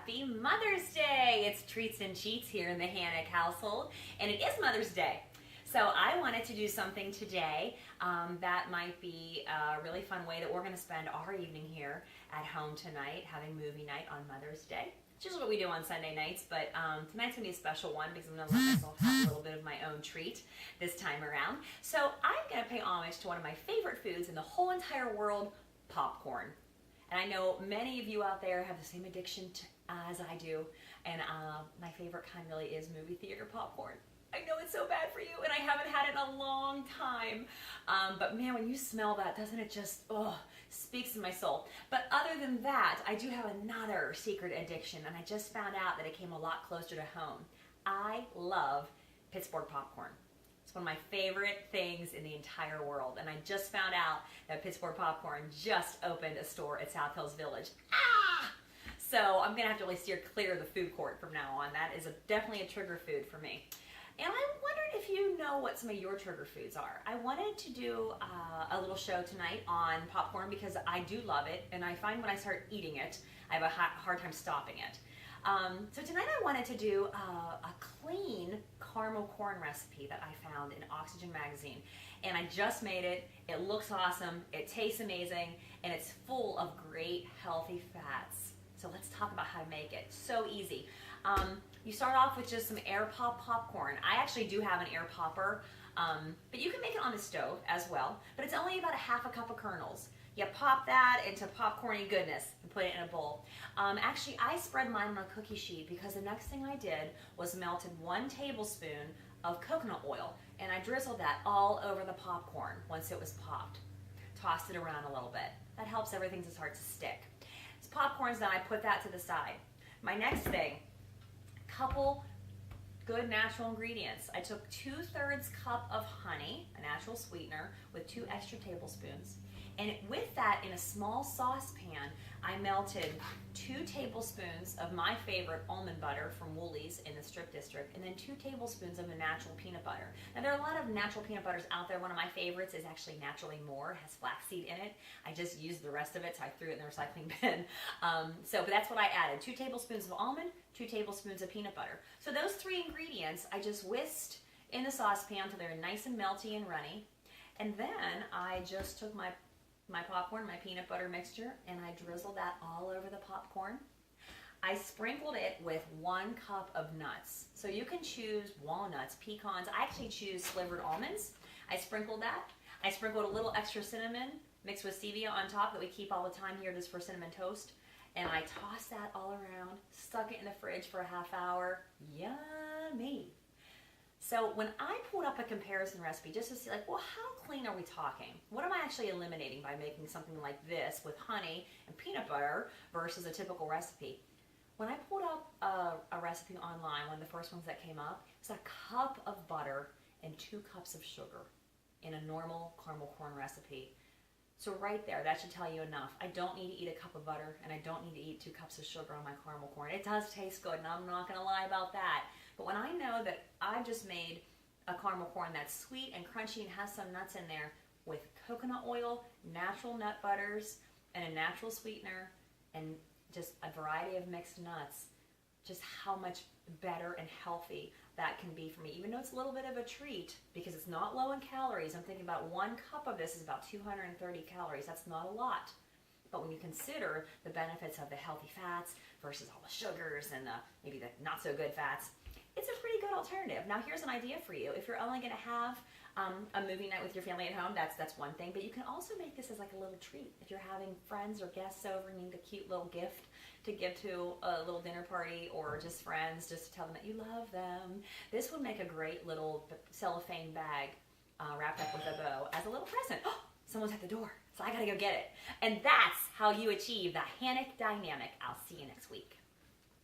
Happy Mother's Day! It's Treats and Cheats here in the Hannick household, and it is Mother's Day. So I wanted to do something today that might be a really fun way that we're going to spend our evening here at home tonight, having movie night on Mother's Day. It's usually what we do on Sunday nights, but tonight's going to be a special one because I'm going to let myself have a little bit of my own treat this time around. So I'm going to pay homage to one of my favorite foods in the whole entire world, popcorn. And I know many of you out there have the same addiction as I do, and my favorite kind really is movie theater popcorn. I know it's so bad for you, and I haven't had it in a long time. But man, when you smell that, doesn't it just, speaks to my soul. But other than that, I do have another secret addiction, and I just found out that it came a lot closer to home. I love Pittsburgh popcorn. It's one of my favorite things in the entire world, and I just found out that Pittsburgh popcorn just opened a store at South Hills Village. So I'm gonna have to really steer clear of the food court from now on. That is definitely a trigger food for me. And I wondered if you know what some of your trigger foods are. I wanted to do a little show tonight on popcorn because I do love it, and I find when I start eating it, I have a hard time stopping it. So tonight I wanted to do a clean caramel corn recipe that I found in Oxygen magazine. And I just made it. It looks awesome, it tastes amazing, and it's full of great healthy fats. So let's talk about how to make it. So easy. You start off with just some air pop popcorn. I actually do have an air popper, but you can make it on the stove as well, but it's only about a half a cup of kernels. You pop that into popcorny goodness and put it in a bowl. Actually, I spread mine on a cookie sheet because the next thing I did was melted 1 tablespoon of coconut oil, and I drizzled that all over the popcorn once it was popped. Tossed it around a little bit. That helps everything to start to stick. It's popcorn's done, I put that to the side. My next thing, couple good natural ingredients. I took 2/3 cup of honey, a natural sweetener, with 2 extra tablespoons. And with that, in a small saucepan, I melted 2 tablespoons of my favorite almond butter from Woolies in the Strip District, and then 2 tablespoons of the natural peanut butter. Now, there are a lot of natural peanut butters out there. One of my favorites is actually Naturally More. It has flaxseed in it. I just used the rest of it, so I threw it in the recycling bin. But that's what I added. 2 tablespoons of almond, 2 tablespoons of peanut butter. So those 3 ingredients, I just whisked in the saucepan until they're nice and melty and runny. And then I just took my popcorn, my peanut butter mixture, and I drizzled that all over the popcorn. I sprinkled it with 1 cup of nuts. So you can choose walnuts, pecans. I actually choose slivered almonds. I sprinkled that. I sprinkled a little extra cinnamon mixed with stevia on top that we keep all the time here just for cinnamon toast. And I tossed that all around, stuck it in the fridge for a half hour. Yummy. So when I pulled up a comparison recipe just to see, like, well, how clean are we talking? What am I actually eliminating by making something like this with honey and peanut butter versus a typical recipe? When I pulled up a recipe online, one of the first ones that came up, it was a cup of butter and 2 cups of sugar in a normal caramel corn recipe. So right there, that should tell you enough. I don't need to eat a cup of butter, and I don't need to eat 2 cups of sugar on my caramel corn. It does taste good, and I'm not going to lie about that. But when I know that I've just made a caramel corn that's sweet and crunchy and has some nuts in there with coconut oil, natural nut butters, and a natural sweetener, and just a variety of mixed nuts, just how much better and healthy that can be for me. Even though it's a little bit of a treat, because it's not low in calories. I'm thinking about 1 cup of this is about 230 calories. That's not a lot. But when you consider the benefits of the healthy fats versus all the sugars and maybe the not so good fats, it's a pretty good alternative. Now here's an idea for you. If you're only going to have a movie night with your family at home, that's one thing. But you can also make this as like a little treat. If you're having friends or guests over and need a cute little gift to give to a little dinner party, or just friends, just to tell them that you love them, this would make a great little cellophane bag wrapped up with a bow as a little present. Oh, someone's at the door, so I gotta go get it. And that's how you achieve the Hannick dynamic. I'll see you next week.